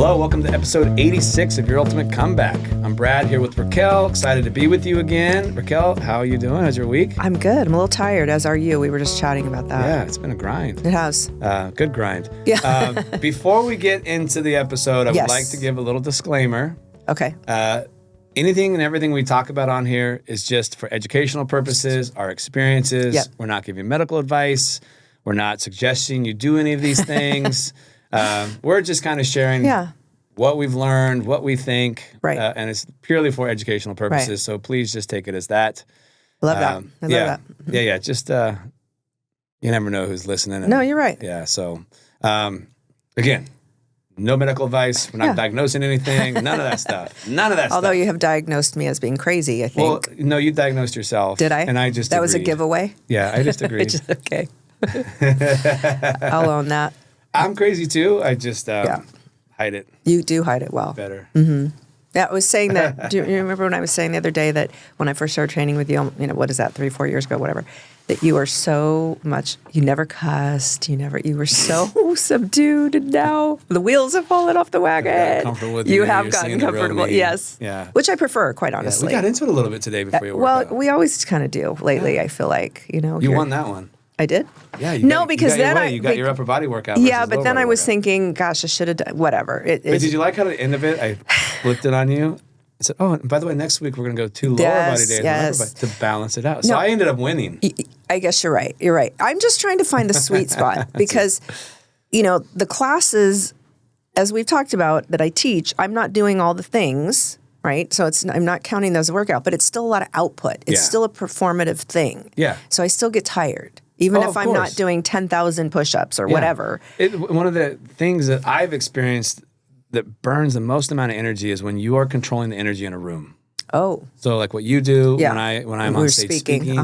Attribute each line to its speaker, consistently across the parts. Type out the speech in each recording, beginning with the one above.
Speaker 1: Hello, welcome to episode 86 of Your Ultimate Comeback. I'm Brad here with Raquel. Excited to be with you again. Raquel, how are you doing? How's your week?
Speaker 2: I'm good. I'm a little tired, as are you. We were just chatting about that.
Speaker 1: Yeah, it's been a grind.
Speaker 2: It has.
Speaker 1: Good grind.
Speaker 2: Yeah.
Speaker 1: Before we get into the episode, I would
Speaker 2: Yes.
Speaker 1: like to give a little disclaimer.
Speaker 2: Okay.
Speaker 1: Anything and everything we talk about on here is just for educational purposes, our experiences.
Speaker 2: Yep.
Speaker 1: We're not giving medical advice. We're not suggesting you do any of these things. We're just kind of sharing what we've learned, what we think,
Speaker 2: Right.
Speaker 1: And it's purely for educational purposes.
Speaker 2: Right.
Speaker 1: So please just take it as that.
Speaker 2: Love that. I love that.
Speaker 1: Yeah. Just you never know who's listening.
Speaker 2: No, you're right.
Speaker 1: Yeah. So again, no medical advice. We're not diagnosing anything. None of that stuff. None of that
Speaker 2: Although
Speaker 1: stuff.
Speaker 2: you have diagnosed me as being crazy, I think.
Speaker 1: Well, no, you diagnosed yourself.
Speaker 2: Did I?
Speaker 1: And I just
Speaker 2: That was a
Speaker 1: agreed.
Speaker 2: giveaway?
Speaker 1: Yeah, I just agreed.
Speaker 2: Okay. I'll own that.
Speaker 1: I'm crazy too. I just hide it
Speaker 2: You do hide it well.
Speaker 1: better.
Speaker 2: Yeah, I was saying that. Do you remember when I was saying the other day that when I first started training with you, what is that, 3-4 years ago, whatever, that you are so much, you never cussed, you were so subdued, and now the wheels have fallen off the wagon.
Speaker 1: I've gotten comfortable with
Speaker 2: you.
Speaker 1: you.
Speaker 2: have
Speaker 1: You're
Speaker 2: gotten
Speaker 1: seeing the real
Speaker 2: comfortable,
Speaker 1: me.
Speaker 2: yes.
Speaker 1: Yeah.
Speaker 2: Which I prefer, quite
Speaker 1: Yeah,
Speaker 2: honestly.
Speaker 1: we got into it a little bit today before you worked
Speaker 2: Well,
Speaker 1: out.
Speaker 2: we always kind of do lately, I feel like,
Speaker 1: You
Speaker 2: you're-
Speaker 1: won that one.
Speaker 2: I did?
Speaker 1: Yeah.
Speaker 2: Because
Speaker 1: you got
Speaker 2: then
Speaker 1: your way. You got your upper body workout.
Speaker 2: Yeah,
Speaker 1: versus
Speaker 2: but
Speaker 1: lower
Speaker 2: then
Speaker 1: body
Speaker 2: I was
Speaker 1: workout.
Speaker 2: thinking, gosh, I should have done, whatever.
Speaker 1: But did you like how at the end of it, I flipped it on you? I said, oh, and by the way, next week we're going to go 2 lower body days and upper body to balance it out. So I ended up winning.
Speaker 2: I guess you're right. You're right. I'm just trying to find the sweet spot because, the classes, as we've talked about, that I teach, I'm not doing all the things, right? So I'm not counting those as a workout, but it's still a lot of output. It's still a performative thing.
Speaker 1: Yeah.
Speaker 2: So I still get tired, even if I'm not doing 10,000 push-ups or whatever.
Speaker 1: One of the things that I've experienced that burns the most amount of energy is when you are controlling the energy in a room.
Speaker 2: Oh.
Speaker 1: So like what you do when I'm on stage speaking.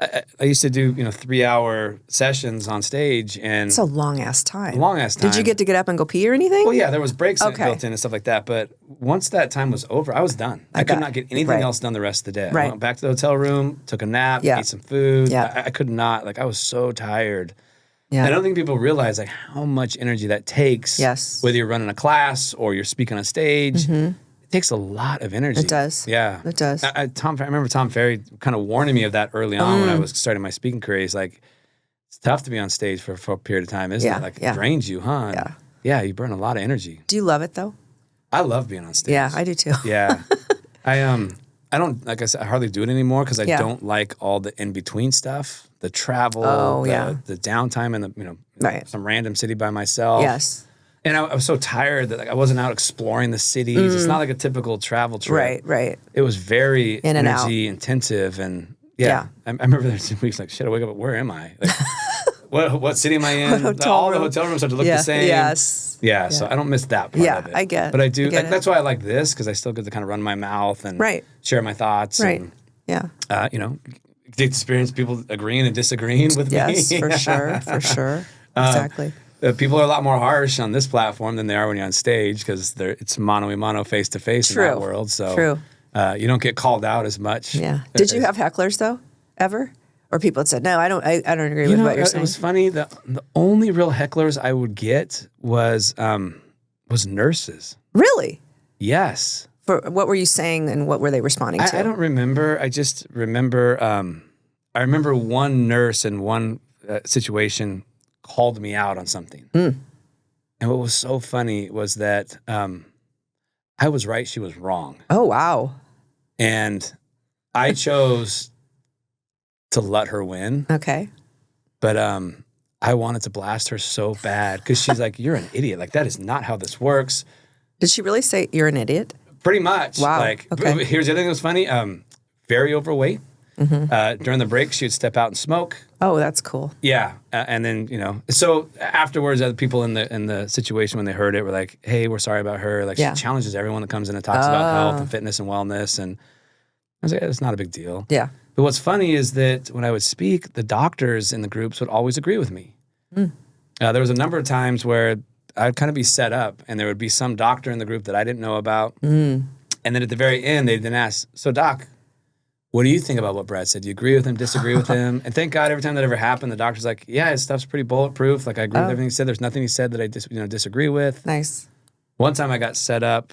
Speaker 1: I used to do 3-hour sessions on stage, and
Speaker 2: It's a long-ass time.
Speaker 1: Long-ass
Speaker 2: Did you
Speaker 1: time.
Speaker 2: get to get up and go pee or anything?
Speaker 1: Well, yeah, there was breaks
Speaker 2: Okay.
Speaker 1: built in and stuff like that. But once that time was over, I was done. I could
Speaker 2: bet.
Speaker 1: not get anything
Speaker 2: Right.
Speaker 1: else done the rest of the day. I
Speaker 2: Right.
Speaker 1: went back to the hotel room, took a nap,
Speaker 2: Yeah.
Speaker 1: ate some food.
Speaker 2: Yeah.
Speaker 1: I could not. I was so tired.
Speaker 2: Yeah.
Speaker 1: I don't think people realize how much energy that takes.
Speaker 2: Yes.
Speaker 1: Whether you're running a class or you're speaking on stage, it takes a lot of energy.
Speaker 2: It does.
Speaker 1: Yeah,
Speaker 2: It does.
Speaker 1: I remember Tom Ferry kind of warning me of that early on when I was starting my speaking career. He's like, "It's tough to be on stage for a period of time, isn't it? Like it drains you, huh?
Speaker 2: Yeah.
Speaker 1: Yeah, you burn a lot of energy.
Speaker 2: Do you love it, though?
Speaker 1: I love being on stage.
Speaker 2: Yeah, I do, too.
Speaker 1: Yeah, I don't, like I said, I hardly do it anymore because I don't like all the in between stuff, the travel, the downtime, and the some random city by myself.
Speaker 2: Yes.
Speaker 1: And I was so tired that I wasn't out exploring the cities. It's not like a typical traval trip.
Speaker 2: Right.
Speaker 1: It was very
Speaker 2: In and out.
Speaker 1: energy intensive, and
Speaker 2: Yeah.
Speaker 1: I remember there were 2 weeks like, shit, I wake up, where am I? Like, what city am I in? All the hotel rooms start to look the same.
Speaker 2: Yes.
Speaker 1: Yeah, so I don't miss that part of it.
Speaker 2: I get.
Speaker 1: But I do.
Speaker 2: get it.
Speaker 1: That's why I like this, because I still get to kind of run my mouth and share my thoughts.
Speaker 2: Right.
Speaker 1: And,
Speaker 2: Yeah.
Speaker 1: get to experience people agreeing and disagreeing with me.
Speaker 2: Yes, for sure. For sure. Exactly.
Speaker 1: People are a lot more harsh on this platform than they are when you're on stage, because it's mano a mano, face to face in that world. So you don't get called out as much.
Speaker 2: Yeah. Did you have hecklers though, ever? Or people that said, no, I don't agree with what you're saying.
Speaker 1: It was funny. The only real hecklers I would get was nurses.
Speaker 2: Really?
Speaker 1: Yes.
Speaker 2: For what were you saying and what were they responding to?
Speaker 1: I don't remember. I just remember. I remember one nurse in one situation called me out on something, and what was so funny was that I was right, she was wrong.
Speaker 2: Oh wow!
Speaker 1: And I chose to let her win.
Speaker 2: Okay.
Speaker 1: But I wanted to blast her so bad because she's like, "You're an idiot. Like that is not how this works."
Speaker 2: Did she really say you're an idiot?
Speaker 1: Pretty much.
Speaker 2: Wow.
Speaker 1: Like,
Speaker 2: okay.
Speaker 1: Here's the other thing that was funny. Very overweight. During the break, she would step out and smoke.
Speaker 2: Oh, that's cool.
Speaker 1: Yeah, and then so afterwards, other people in the situation when they heard it were like, "Hey, we're sorry about her." Like she challenges everyone that comes in and talks about health and fitness and wellness, and I was like, "It's not a big deal."
Speaker 2: Yeah.
Speaker 1: But what's funny is that when I would speak, the doctors in the groups would always agree with me. There was a number of times where I'd kind of be set up, and there would be some doctor in the group that I didn't know about, and then at the very end, they'd then ask, "So, doc, what do you think about what Brad said? Do you agree with him, disagree with him?" And thank God every time that ever happened, the doctor's like, "Yeah, his stuff's pretty bulletproof. Like I agree with everything he said. There's nothing he said that I disagree with."
Speaker 2: Nice.
Speaker 1: One time I got set up.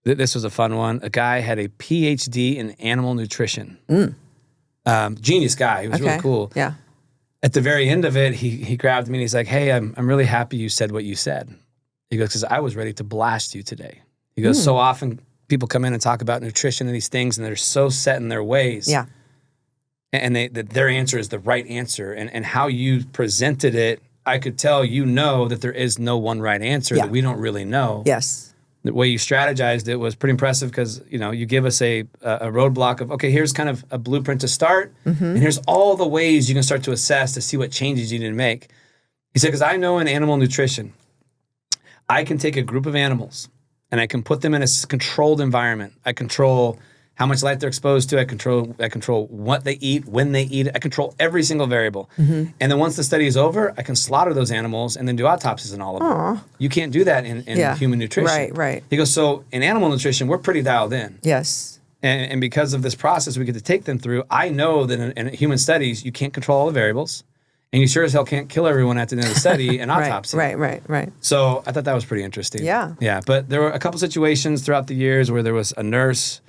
Speaker 1: This was a fun one. A guy had a PhD in animal nutrition. Genius guy. He was really cool.
Speaker 2: Yeah.
Speaker 1: At the very end of it, he grabbed me and he's like, "Hey, I'm really happy you said what you said." He goes, "Because I was ready to blast you today." He goes, "So often people come in and talk about nutrition and these things, and they're so set in their ways."
Speaker 2: Yeah.
Speaker 1: And their answer is the right answer. And how you presented it, I could tell that there is no one right answer, that we don't really know.
Speaker 2: Yes.
Speaker 1: The way you strategized it was pretty impressive because, you give us a roadblock of, okay, here's kind of a blueprint to start, and here's all the ways you can start to assess to see what changes you need to make. He said, because I know in animal nutrition, I can take a group of animals and I can put them in a controlled environment. I control how much light they're exposed to. I control what they eat, when they eat it. I control every single variable. And then once the study is over, I can slaughter those animals and then do autopsies on all of them. You can't do that in human nutrition.
Speaker 2: Right.
Speaker 1: He goes, so in animal nutrition, we're pretty dialed in.
Speaker 2: Yes.
Speaker 1: And because of this process we get to take them through, I know that in human studies, you can't control all the variables. And you sure as hell can't kill everyone at the end of the study and autopsy.
Speaker 2: Right.
Speaker 1: So I thought that was pretty interesting.
Speaker 2: Yeah.
Speaker 1: Yeah. But there were a couple situations throughout the years where there was a nurse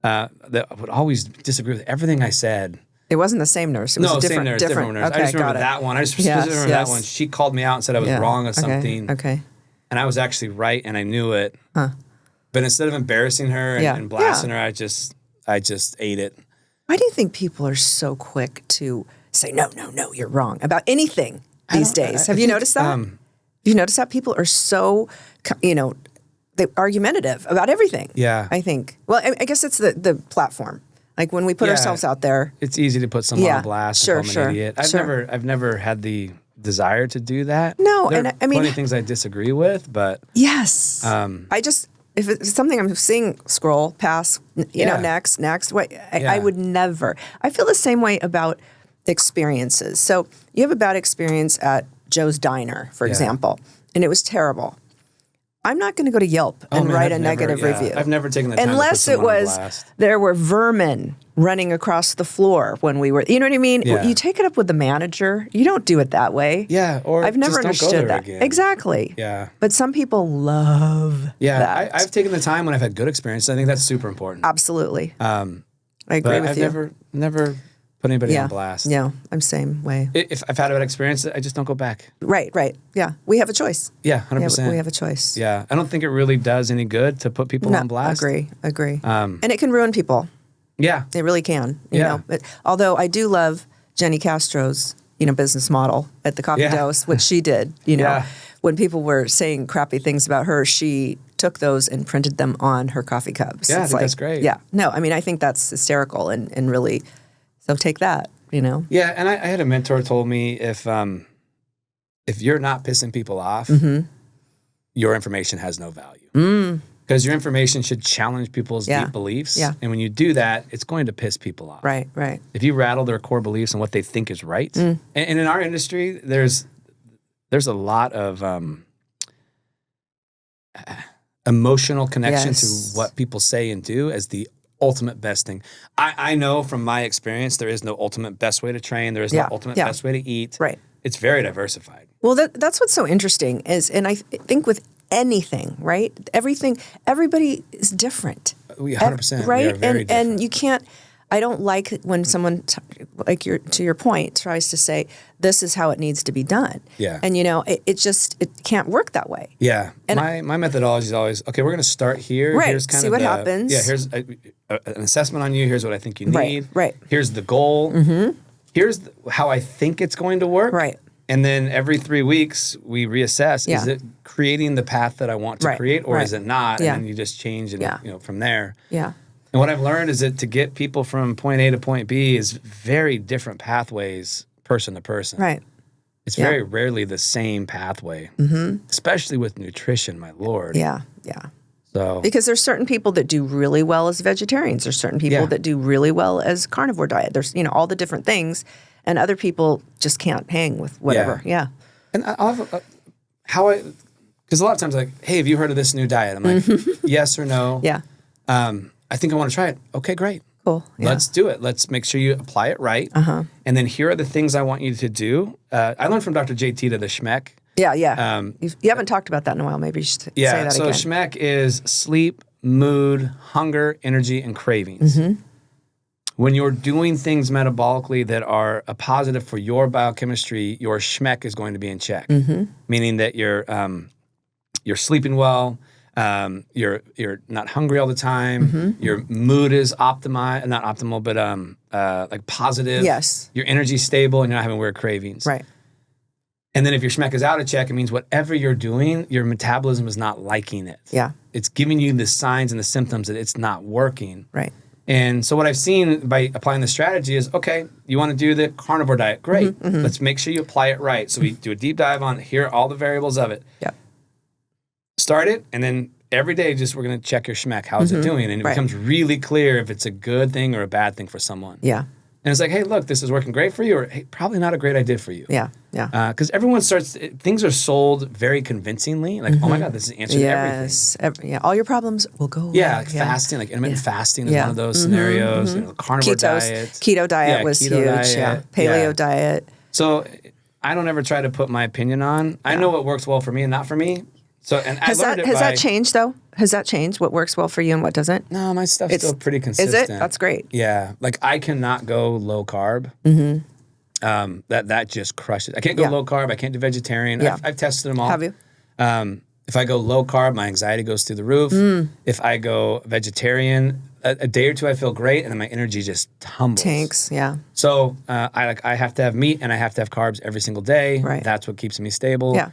Speaker 1: that would always disagree with everything I said.
Speaker 2: It wasn't the same nurse. It was a different
Speaker 1: nurse.
Speaker 2: Okay,
Speaker 1: I just remember that one. I just specifically remember that one. She called me out and said I was wrong on something.
Speaker 2: Okay.
Speaker 1: And I was actually right, and I knew it. But instead of embarrassing her and blasting her, I just ate it.
Speaker 2: Why do you think people are so quick to say, no, you're wrong about anything these days? Have you noticed that? You notice that people are so, they're argumentative about everything.
Speaker 1: Yeah.
Speaker 2: I think. Well, I guess it's the platform. Like when we put ourselves out there.
Speaker 1: It's easy to put someone on blast and call them an idiot. I've never had the desire to do that.
Speaker 2: No,
Speaker 1: there
Speaker 2: and
Speaker 1: are
Speaker 2: I mean,
Speaker 1: plenty of things I disagree with, but
Speaker 2: yes. If it's something I'm seeing scroll past, next, I would never. I feel the same way about experiences. So you have a bad experience at Joe's Diner, for example, and it was terrible. I'm not going to go to Yelp and write a negative review.
Speaker 1: I've never taken the time
Speaker 2: unless
Speaker 1: to put someone
Speaker 2: it
Speaker 1: on
Speaker 2: was
Speaker 1: blast.
Speaker 2: There were vermin running across the floor when we were. You know what I mean?
Speaker 1: Yeah.
Speaker 2: You take it up with the manager. You don't do it that way.
Speaker 1: Yeah, or
Speaker 2: I've never
Speaker 1: just don't go
Speaker 2: understood
Speaker 1: there
Speaker 2: that.
Speaker 1: again.
Speaker 2: Exactly.
Speaker 1: Yeah.
Speaker 2: But some people love that.
Speaker 1: I've taken the time when I've had good experiences. I think that's super important.
Speaker 2: Absolutely. I agree with you.
Speaker 1: I've never put anybody on blast.
Speaker 2: Yeah, I'm same way.
Speaker 1: If I've had a bad experience, I just don't go back.
Speaker 2: Right. Yeah, we have a choice.
Speaker 1: Yeah, 100%.
Speaker 2: We have a choice.
Speaker 1: Yeah, I don't think it really does any good to put people on blast.
Speaker 2: Agree. And it can ruin people.
Speaker 1: Yeah.
Speaker 2: It really can. You know. But, although I do love Jenny Castro's, business model at the Coffee Dose, which she did, when people were saying crappy things about her, she took those and printed them on her coffee cups.
Speaker 1: Yeah, I think that's great.
Speaker 2: Yeah. No, I mean, I think that's hysterical and really, so take that,
Speaker 1: Yeah, and I had a mentor told me if you're not pissing people off, your information has no value. Because your information should challenge people's deep beliefs. Yeah. And when you do that, it's going to piss people off.
Speaker 2: Right.
Speaker 1: If you rattle their core beliefs and what they think is right. And in our industry, there's a lot of emotional connection to what people say and do as the ultimate best thing. I know from my experience, there is no ultimate best way to train. There is no ultimate best way to eat.
Speaker 2: Right.
Speaker 1: It's very diversified.
Speaker 2: Well, that's what's so interesting is, and I think with anything, right? Everybody is different.
Speaker 1: 100%.
Speaker 2: Right?
Speaker 1: We are very different.
Speaker 2: And you can't, I don't like when someone, to your point, tries to say, this is how it needs to be done. Yeah. And, it can't work that way.
Speaker 1: Yeah. And my methodology is always, okay, we're going to start here.
Speaker 2: Right.
Speaker 1: Here's kind
Speaker 2: See
Speaker 1: of
Speaker 2: what happens.
Speaker 1: Yeah, here's an assessment on you. Here's what I think you need.
Speaker 2: Right.
Speaker 1: Here's the goal. Here's how I think it's going to work.
Speaker 2: Right.
Speaker 1: And then every 3 weeks, we reassess. Yeah. Is it creating the path that I want to create, or is it not? And then you just change and from there.
Speaker 2: Yeah.
Speaker 1: And what I've learned is that to get people from point A to point B is very different pathways, person to person.
Speaker 2: Right.
Speaker 1: It's very rarely the same pathway, especially with nutrition, my Lord.
Speaker 2: Yeah.
Speaker 1: So
Speaker 2: because there's certain people that do really well as vegetarians. There's certain people that do really well as carnivore diet. There's, all the different things. And other people just can't hang with whatever. Yeah.
Speaker 1: And I'll have because a lot of times like, hey, have you heard of this new diet? I'm like, yes or no.
Speaker 2: Yeah.
Speaker 1: I think I want to try it. Okay, great.
Speaker 2: Cool. Yeah.
Speaker 1: Let's do it. Let's make sure you apply it right. And then here are the things I want you to do. I learned from Dr. JT to the Schmeck.
Speaker 2: Yeah. You haven't talked about that in a while. Maybe you should say that
Speaker 1: so
Speaker 2: again.
Speaker 1: SHMEC is sleep, mood, hunger, energy, and cravings. When you're doing things metabolically that are a positive for your biochemistry, your SHMEC is going to be in check, meaning that you're sleeping well, you're not hungry all the time, your mood is not optimal, but like positive.
Speaker 2: Yes.
Speaker 1: Your energy's stable, and you're not having weird cravings.
Speaker 2: Right.
Speaker 1: And then if your SHMEC is out of check, it means whatever you're doing, your metabolism is not liking it.
Speaker 2: Yeah.
Speaker 1: It's giving you the signs and the symptoms that it's not working.
Speaker 2: Right.
Speaker 1: And so what I've seen by applying the strategy is, okay, you want to do the carnivore diet. Great. Let's make sure you apply it right. So we do a deep dive on here, all the variables of it.
Speaker 2: Yeah.
Speaker 1: Start it, and then every day we're going to check your SHMEC. How's it doing? And it becomes really clear if it's a good thing or a bad thing for someone.
Speaker 2: Yeah.
Speaker 1: And it's like, hey, look, this is working great for you, or hey, probably not a great idea for you.
Speaker 2: Yeah. Yeah.
Speaker 1: Because everyone things are sold very convincingly. Like, oh my God, this is answering everything.
Speaker 2: All your problems will go away.
Speaker 1: Yeah, like fasting, like intermittent fasting is one of those scenarios. You know, carnivore diet.
Speaker 2: Keto diet was huge.
Speaker 1: Diet.
Speaker 2: Yeah. Paleo diet.
Speaker 1: So I don't ever try to put my opinion on. I know what works well for me and not for me. So, and
Speaker 2: has that changed though? Has that changed? What works well for you and what doesn't?
Speaker 1: No, my stuff's still pretty consistent.
Speaker 2: Is it? That's great.
Speaker 1: Yeah, like I cannot go low carb. That just crushes. I can't go low carb. I can't do vegetarian.
Speaker 2: Yeah.
Speaker 1: I've tested them all.
Speaker 2: Have you?
Speaker 1: If I go low carb, my anxiety goes through the roof. If I go vegetarian, a day or two I feel great, and then my energy just tumbles.
Speaker 2: Tanks. Yeah.
Speaker 1: So I have to have meat and I have to have carbs every single day.
Speaker 2: Right.
Speaker 1: That's what keeps me stable.
Speaker 2: Yeah.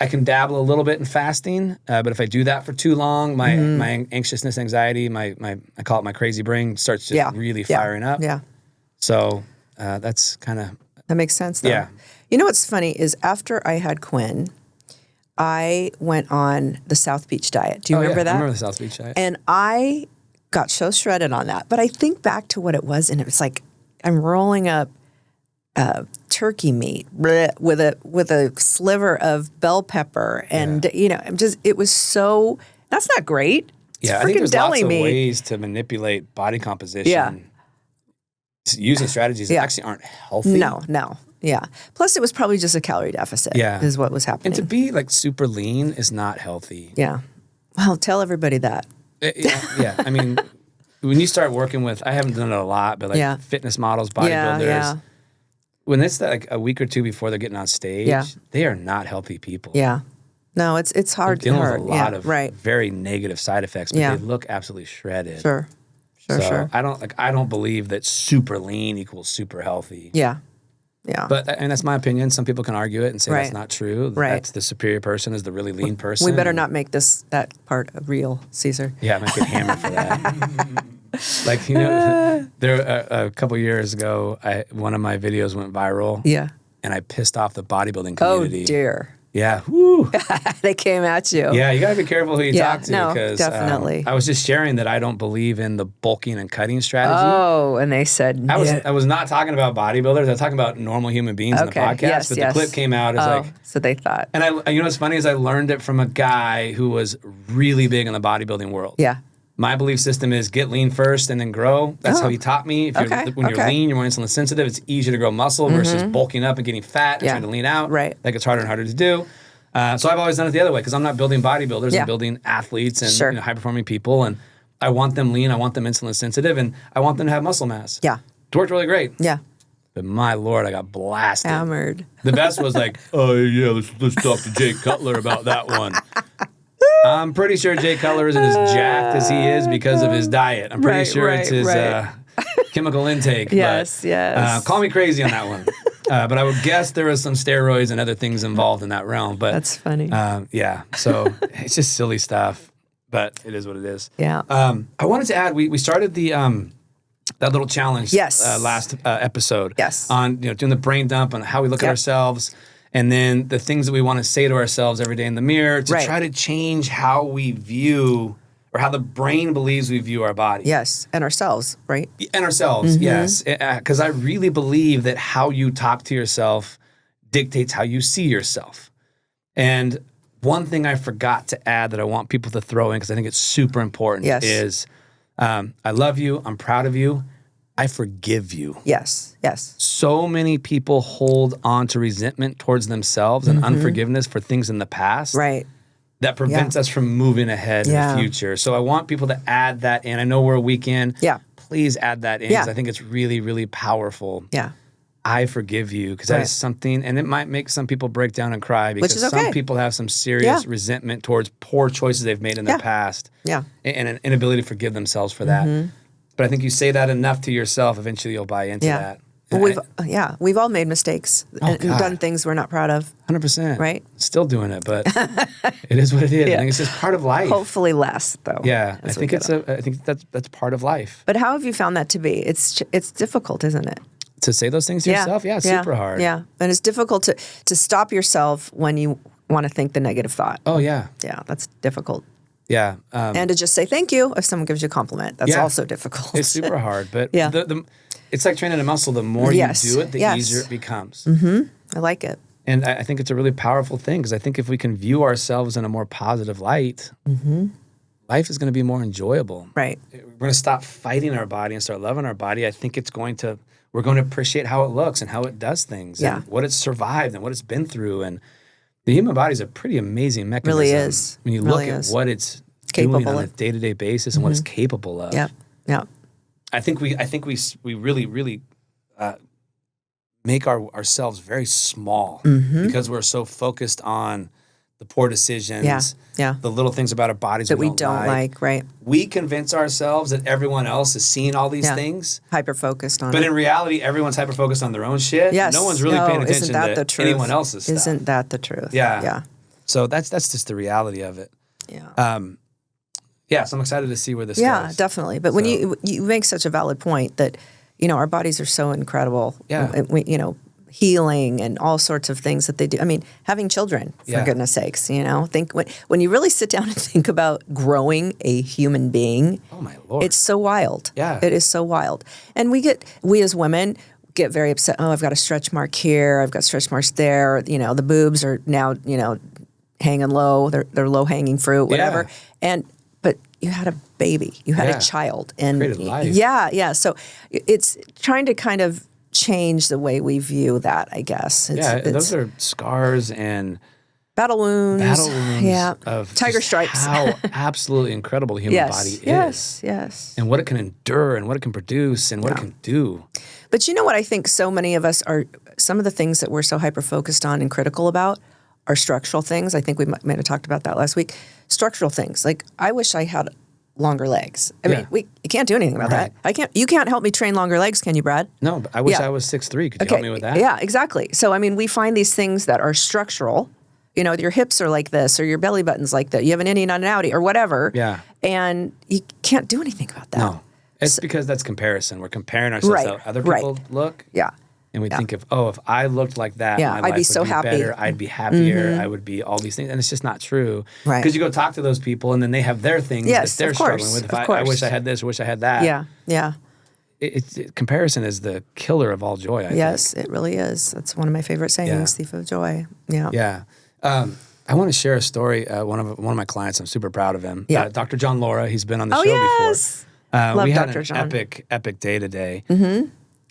Speaker 1: I can dabble a little bit in fasting, but if I do that for too long, my anxiousness, anxiety, I call it my crazy brain, starts just really firing up.
Speaker 2: Yeah.
Speaker 1: So that's kind of...
Speaker 2: That makes sense, though.
Speaker 1: Yeah.
Speaker 2: You know what's funny is after I had Quinn, I went on the South Beach diet. Do you remember that?
Speaker 1: I remember the South Beach diet.
Speaker 2: And I got so shredded on that. But I think back to what it was, and it was like I'm rolling up turkey meat with a sliver of bell pepper, and it was so. That's not great. It's
Speaker 1: I think there's
Speaker 2: deli
Speaker 1: lots of
Speaker 2: meat.
Speaker 1: ways to manipulate body composition.
Speaker 2: Yeah.
Speaker 1: Using strategies that actually aren't healthy.
Speaker 2: No. Yeah. Plus, it was probably just a calorie deficit.
Speaker 1: Yeah.
Speaker 2: Is what was happening.
Speaker 1: And to be like super lean is not healthy.
Speaker 2: Yeah. Well, tell everybody that.
Speaker 1: Yeah. I mean, when you start working with, I haven't done it a lot, but like fitness models, bodybuilders, when it's like a week or two before they're getting on stage, they are not healthy people.
Speaker 2: Yeah. No, it's hard.
Speaker 1: They're dealing with a lot of very negative side effects, but they look absolutely shredded.
Speaker 2: Sure.
Speaker 1: I don't believe that super lean equals super healthy.
Speaker 2: Yeah. Yeah.
Speaker 1: But, and that's my opinion. Some people can argue it and say that's not true.
Speaker 2: Right.
Speaker 1: That's the superior person is the really lean person.
Speaker 2: We better not make that part a real, Caesar.
Speaker 1: Yeah, I might get hammered for that. Like, there a couple years ago, one of my videos went viral.
Speaker 2: Yeah.
Speaker 1: And I pissed off the bodybuilding community.
Speaker 2: Oh, dear.
Speaker 1: Yeah. Woo.
Speaker 2: They came at you.
Speaker 1: Yeah, you got to be careful who you talk to.
Speaker 2: No,
Speaker 1: because,
Speaker 2: definitely.
Speaker 1: I was just sharing that I don't believe in the bulking and cutting strategy.
Speaker 2: Oh, and they said...
Speaker 1: I was not talking about bodybuilders. I was talking about normal human beings in the podcast.
Speaker 2: Yes,
Speaker 1: but the clip came out as
Speaker 2: so they thought.
Speaker 1: And what's funny is I learned it from a guy who was really big in the bodybuilding world.
Speaker 2: Yeah.
Speaker 1: My belief system is get lean first and then grow. That's how he taught me. When you're lean, you're more insulin sensitive. It's easier to grow muscle versus bulking up and getting fat and trying to lean out.
Speaker 2: Right.
Speaker 1: That gets harder and harder to do. So I've always done it the other way because I'm not building bodybuilders. I'm building athletes and high-performing people. And I want them lean. I want them insulin sensitive. And I want them to have muscle mass.
Speaker 2: Yeah.
Speaker 1: It worked really great.
Speaker 2: Yeah.
Speaker 1: But my Lord, I got blasted.
Speaker 2: Hammered.
Speaker 1: The best was like, oh, yeah, let's talk to Jay Cutler about that one. I'm pretty sure Jay Cutler isn't as jacked as he is because of his diet. I'm pretty sure it's his chemical intake.
Speaker 2: Yes.
Speaker 1: Call me crazy on that one. But I would guess there was some steroids and other things involved in that realm. But
Speaker 2: that's funny.
Speaker 1: So it's just silly stuff, but it is what it is.
Speaker 2: Yeah.
Speaker 1: I wanted to add, we started the that little challenge last episode.
Speaker 2: Yes.
Speaker 1: On doing the brain dump on how we look at ourselves. And then the things that we want to say to ourselves every day in the mirror to try to change how we view or how the brain believes we view our body.
Speaker 2: Yes, and ourselves, right?
Speaker 1: And ourselves, yes. Because I really believe that how you talk to yourself dictates how you see yourself. And one thing I forgot to add that I want people to throw in because I think it's super important is I love you, I'm proud of you, I forgive you.
Speaker 2: Yes. Yes.
Speaker 1: So many people hold on to resentment towards themselves and unforgiveness for things in the past.
Speaker 2: Right.
Speaker 1: That prevents us from moving ahead in the future. So I want people to add that in. I know we're a weekend.
Speaker 2: Yeah.
Speaker 1: Please add that in because I think it's really, really powerful.
Speaker 2: Yeah.
Speaker 1: I forgive you because that is something, and it might make some people break down and cry because
Speaker 2: Which is okay.
Speaker 1: some people have some serious resentment towards poor choices they've made in their past.
Speaker 2: Yeah.
Speaker 1: And an inability to forgive themselves for that. But I think you say that enough to yourself, eventually you'll buy into that.
Speaker 2: Well, we've all made mistakes and done things we're not proud of.
Speaker 1: 100%.
Speaker 2: Right?
Speaker 1: Still doing it, but it is what it is. I think it's just part of life.
Speaker 2: Hopefully less, though.
Speaker 1: Yeah, I think that's part of life.
Speaker 2: But how have you found that to be? It's difficult, isn't it?
Speaker 1: To say those things to yourself? Yeah, it's super hard.
Speaker 2: Yeah, and it's difficult to stop yourself when you want to think the negative thought.
Speaker 1: Oh, yeah.
Speaker 2: Yeah, that's difficult.
Speaker 1: Yeah.
Speaker 2: And to just say thank you if someone gives you a compliment. That's also difficult.
Speaker 1: It's super hard, but it's like training a muscle. The more you do it, the easier it becomes.
Speaker 2: I like it.
Speaker 1: And I think it's a really powerful thing because I think if we can view ourselves in a more positive light, life is going to be more enjoyable.
Speaker 2: Right.
Speaker 1: We're going to stop fighting our body and start loving our body. I think we're going to appreciate how it looks and how it does things and what it's survived and what it's been through. And the human body is a pretty amazing mechanism.
Speaker 2: Really is.
Speaker 1: When you look at what it's doing on a day-to-day basis and what it's capable of.
Speaker 2: Yeah. Yeah.
Speaker 1: I think we really, really make ourselves very small because we're so focused on the poor decisions, the little things about our bodies
Speaker 2: that we don't like, right?
Speaker 1: We convince ourselves that everyone else is seeing all these things.
Speaker 2: Hyper-focused on it.
Speaker 1: But in reality, everyone's hyper-focused on their own shit.
Speaker 2: Yes.
Speaker 1: No one's really paying attention to anyone else's stuff.
Speaker 2: Isn't that the truth?
Speaker 1: Yeah.
Speaker 2: Yeah.
Speaker 1: So that's just the reality of it.
Speaker 2: Yeah.
Speaker 1: So I'm excited to see where this goes.
Speaker 2: Yeah, definitely. But when you make such a valid point that, our bodies are so incredible.
Speaker 1: Yeah.
Speaker 2: Healing and all sorts of things that they do. I mean, having children, for goodness sakes, think when you really sit down and think about growing a human being,
Speaker 1: oh my Lord,
Speaker 2: it's so wild.
Speaker 1: Yeah.
Speaker 2: It is so wild. And we as women get very upset. Oh, I've got a stretch mark here. I've got stretch marks there. The boobs are now, hanging low. They're low hanging fruit, whatever. But you had a baby, you had a child, and
Speaker 1: created life.
Speaker 2: Yeah. So it's trying to kind of change the way we view that, I guess.
Speaker 1: Those are scars and
Speaker 2: battle wounds.
Speaker 1: Of
Speaker 2: tiger stripes.
Speaker 1: How absolutely incredible the human body is.
Speaker 2: Yes.
Speaker 1: And what it can endure and what it can produce and what it can do.
Speaker 2: But you know what I think so many of us are, some of the things that we're so hyper-focused on and critical about are structural things. I think we might have talked about that last week. Structural things. Like, I wish I had longer legs. I mean, you can't do anything about that. You can't help me train longer legs, can you, Brad?
Speaker 1: No, but I wish I was 6'3". Could you help me with that?
Speaker 2: Yeah, exactly. So, I mean, we find these things that are structural. Your hips are like this, or your belly button's like that. You have an innie, not an outie, or whatever.
Speaker 1: Yeah.
Speaker 2: And you can't do anything about that.
Speaker 1: No. It's because that's comparison. We're comparing ourselves to how other people look.
Speaker 2: Yeah.
Speaker 1: And we think of, if I looked like that, my life
Speaker 2: I'd be
Speaker 1: would
Speaker 2: so
Speaker 1: be
Speaker 2: happy.
Speaker 1: better. I'd be happier. I would be all these things. And it's just not true.
Speaker 2: Right.
Speaker 1: Because you go talk to those people and then they have their things that they're struggling with. I wish I had this, wish I had that.
Speaker 2: Yeah, yeah.
Speaker 1: Comparison is the killer of all joy, I think.
Speaker 2: Yes, it really is. That's one of my favorite sayings, thief of joy. Yeah.
Speaker 1: Yeah. I want to share a story. One of my clients, I'm super proud of him.
Speaker 2: Yeah.
Speaker 1: Dr. John Laura, he's been on the show
Speaker 2: yes.
Speaker 1: before.
Speaker 2: Love
Speaker 1: we had
Speaker 2: Dr.
Speaker 1: an
Speaker 2: John.
Speaker 1: epic day today. Mm-hmm.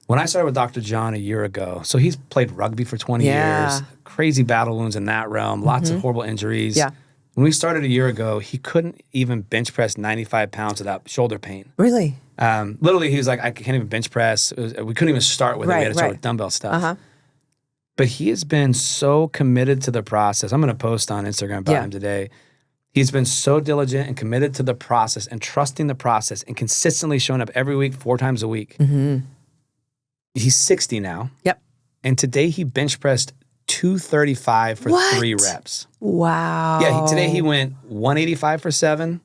Speaker 1: When I started with Dr. John a year ago, so he's played rugby for 20 years, crazy battle wounds in that realm, lots of horrible injuries.
Speaker 2: Yeah.
Speaker 1: When we started a year ago, he couldn't even bench press 95 pounds without shoulder pain.
Speaker 2: Really?
Speaker 1: Literally, he was like, I can't even bench press. We couldn't even start with it. We had to start with dumbbell stuff. Uh-huh. But he has been so committed to the process. I'm going to post on Instagram about him today. He's been so diligent and committed to the process and trusting the process and consistently showing up every week, 4 times a week. Mm-hmm. He's 60 now.
Speaker 2: Yep.
Speaker 1: And today he bench pressed 235 for 3 reps.
Speaker 2: Wow.
Speaker 1: Yeah, today he went 185 for 7,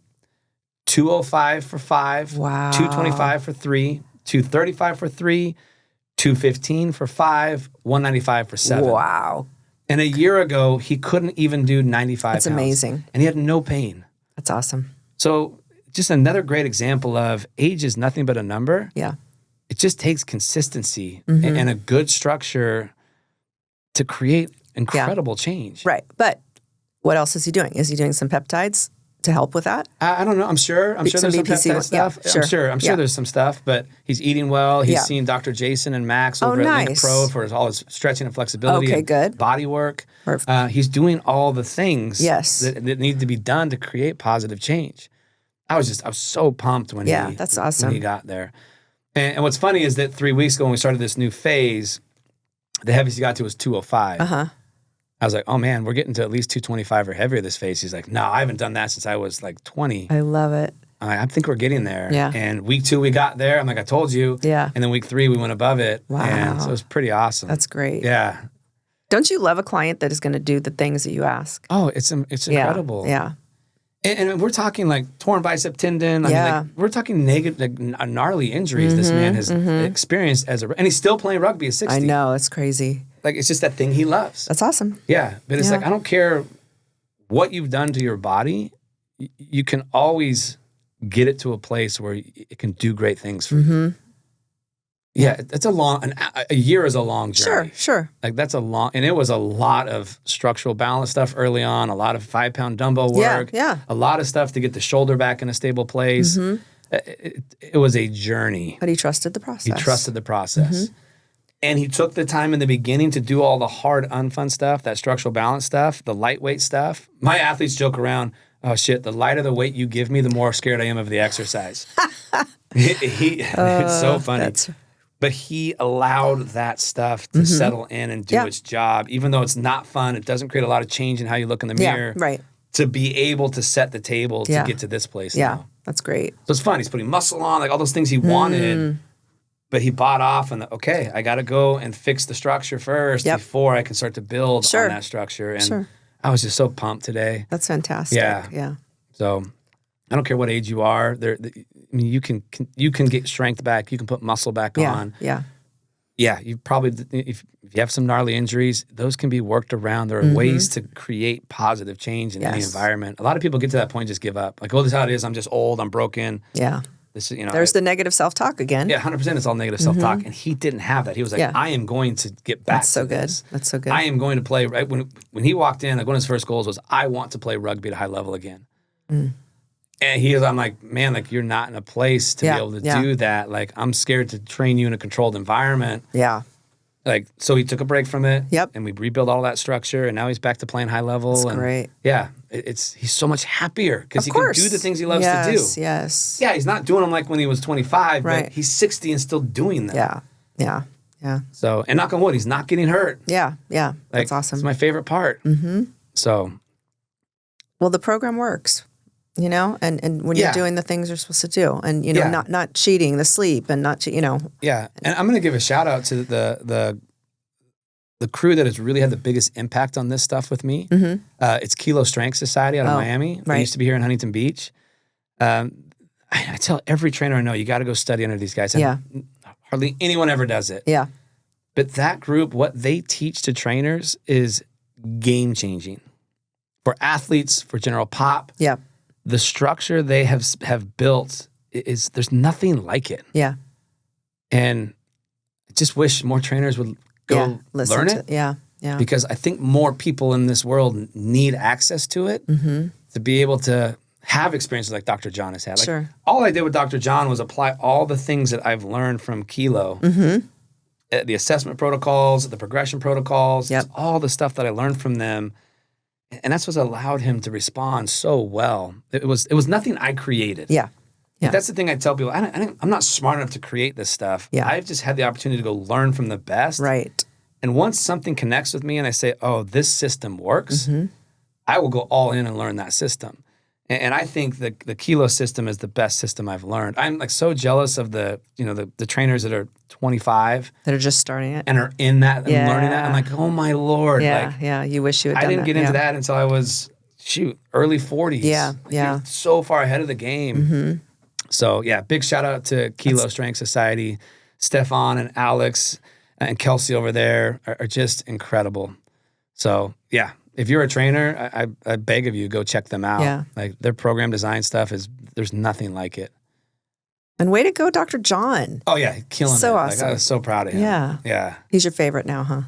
Speaker 1: 205 for 5,
Speaker 2: wow.
Speaker 1: 225 for 3, 235 for 3, 215 for 5, 195 for 7.
Speaker 2: Wow.
Speaker 1: And a year ago, he couldn't even do 95
Speaker 2: That's
Speaker 1: pounds.
Speaker 2: amazing.
Speaker 1: And he had no pain.
Speaker 2: That's awesome.
Speaker 1: So just another great example of age is nothing but a number.
Speaker 2: Yeah.
Speaker 1: It just takes consistency and a good structure to create incredible change.
Speaker 2: Right. But what else is he doing? Is he doing some peptides to help with that?
Speaker 1: I don't know. I'm sure there's some peptide stuff.
Speaker 2: Sure.
Speaker 1: I'm sure there's some stuff, but he's eating well. He's seen Dr. Jason and Max over at Link Pro for all his stretching and flexibility and body work. He's doing all the things that need to be done to create positive change. I was so pumped when
Speaker 2: that's awesome.
Speaker 1: when he got there. And what's funny is that 3 weeks ago when we started this new phase, the heaviest he got to was 205. I was like, oh man, we're getting to at least 225 or heavier this phase. He's like, no, I haven't done that since I was like 20.
Speaker 2: I love it.
Speaker 1: I think we're getting there.
Speaker 2: Yeah.
Speaker 1: And week 2, we got there. I'm like, I told you.
Speaker 2: Yeah.
Speaker 1: And then week 3, we went above it.
Speaker 2: Wow.
Speaker 1: And so it was pretty awesome.
Speaker 2: That's great.
Speaker 1: Yeah.
Speaker 2: Don't you love a client that is going to do the things that you ask?
Speaker 1: Oh, it's incredible.
Speaker 2: Yeah.
Speaker 1: And we're talking like torn bicep tendon. I mean, like, we're talking negative, gnarly injuries this man has experienced and he's still playing rugby at 60.
Speaker 2: I know, it's crazy.
Speaker 1: Like, it's just that thing he loves.
Speaker 2: That's awesome.
Speaker 1: Yeah. But it's like, I don't care what you've done to your body. You can always get it to a place where it can do great things for you. Yeah, it's a year is a long journey.
Speaker 2: Sure.
Speaker 1: Like that's and it was a lot of structural balance stuff early on, a lot of 5-pound dumbbell work, a lot of stuff to get the shoulder back in a stable place. It was a journey.
Speaker 2: But he trusted the process.
Speaker 1: And he took the time in the beginning to do all the hard, unfun stuff, that structural balance stuff, the lightweight stuff. My athletes joke around, oh shit, the lighter the weight you give me, the more scared I am of the exercise. It's so funny. But he allowed that stuff to settle in and do its job, even though it's not fun. It doesn't create a lot of change in how you look in the mirror.
Speaker 2: Right.
Speaker 1: To be able to set the table to get to this place now.
Speaker 2: That's great.
Speaker 1: So it's fun. He's putting muscle on, like all those things he wanted, but he bought off and, okay, I got to go and fix the structure first before I can start to build on that structure. And I was just so pumped today.
Speaker 2: That's fantastic. Yeah.
Speaker 1: So I don't care what age you are. I mean, you can get strength back. You can put muscle back on. Yeah. You probably, if you have some gnarly injuries, those can be worked around. There are ways to create positive change in any environment. A lot of people get to that point and just give up. Like, oh, this is how it is. I'm just old. I'm broken.
Speaker 2: Yeah.
Speaker 1: This is,
Speaker 2: There's the negative self-talk again.
Speaker 1: Yeah, 100%. It's all negative self-talk, and he didn't have that. He was like, I am going to get back.
Speaker 2: That's so
Speaker 1: to
Speaker 2: good.
Speaker 1: This.
Speaker 2: That's so good.
Speaker 1: I am going to play. Right when he walked in, like one of his first goals was, I want to play rugby at a high level again. And I'm like, man, like you're not in a place to be able to do that. Like, I'm scared to train you in a controlled environment.
Speaker 2: Yeah.
Speaker 1: Like, so he took a break from it.
Speaker 2: Yep.
Speaker 1: And we rebuilt all that structure, and now he's back to playing high level.
Speaker 2: That's
Speaker 1: and
Speaker 2: great.
Speaker 1: Yeah. He's so much happier because he can do the things he loves to do.
Speaker 2: Yes.
Speaker 1: Yeah, he's not doing them like when he was 25, but he's 60 and still doing them.
Speaker 2: Yeah.
Speaker 1: So, and knock on wood, he's not getting hurt.
Speaker 2: Yeah.
Speaker 1: Like,
Speaker 2: that's awesome.
Speaker 1: It's my favorite part. So.
Speaker 2: Well, the program works, and when you're doing the things you're supposed to do, and, not cheating the sleep and not,
Speaker 1: Yeah. And I'm going to give a shout out to the crew that has really had the biggest impact on this stuff with me. It's Kilo Strength Society out of Miami. They used to be here in Huntington Beach. I tell every trainer I know, you got to go study under these guys. And hardly anyone ever does it.
Speaker 2: Yeah.
Speaker 1: But that group, what they teach to trainers is game changing. For athletes, for general pop.
Speaker 2: Yeah.
Speaker 1: The structure they have built there's nothing like it.
Speaker 2: Yeah.
Speaker 1: And I just wish more trainers would go learn it.
Speaker 2: Yeah.
Speaker 1: Because I think more people in this world need access to it to be able to have experiences like Dr. John has had. Like, all I did with Dr. John was apply all the things that I've learned from Kilo, the assessment protocols, the progression protocols, all the stuff that I learned from them. And that's what allowed him to respond so well. It was nothing I created.
Speaker 2: Yeah.
Speaker 1: That's the thing I tell people. I'm not smart enough to create this stuff.
Speaker 2: Yeah.
Speaker 1: I've just had the opportunity to go learn from the best.
Speaker 2: Right.
Speaker 1: And once something connects with me and I say, oh, this system works, I will go all in and learn that system. And I think the Kilo system is the best system I've learned. I'm like so jealous of the trainers that are 25
Speaker 2: that are just starting it
Speaker 1: and are in that and learning that. I'm like, oh my Lord.
Speaker 2: Yeah. You wish you had done
Speaker 1: I didn't
Speaker 2: that.
Speaker 1: get into that until I was early 40s.
Speaker 2: Yeah.
Speaker 1: You're so far ahead of the game. So yeah, big shout out to Kilo Strength Society. Stefan and Alex and Kelsey over there are just incredible. So yeah. If you're a trainer, I beg of you, go check them out.
Speaker 2: Yeah.
Speaker 1: Like their program design stuff there's nothing like it.
Speaker 2: And way to go, Dr. John.
Speaker 1: Oh yeah, killing it.
Speaker 2: So awesome.
Speaker 1: Like, I was so proud of him. Yeah.
Speaker 2: He's your favorite now, huh?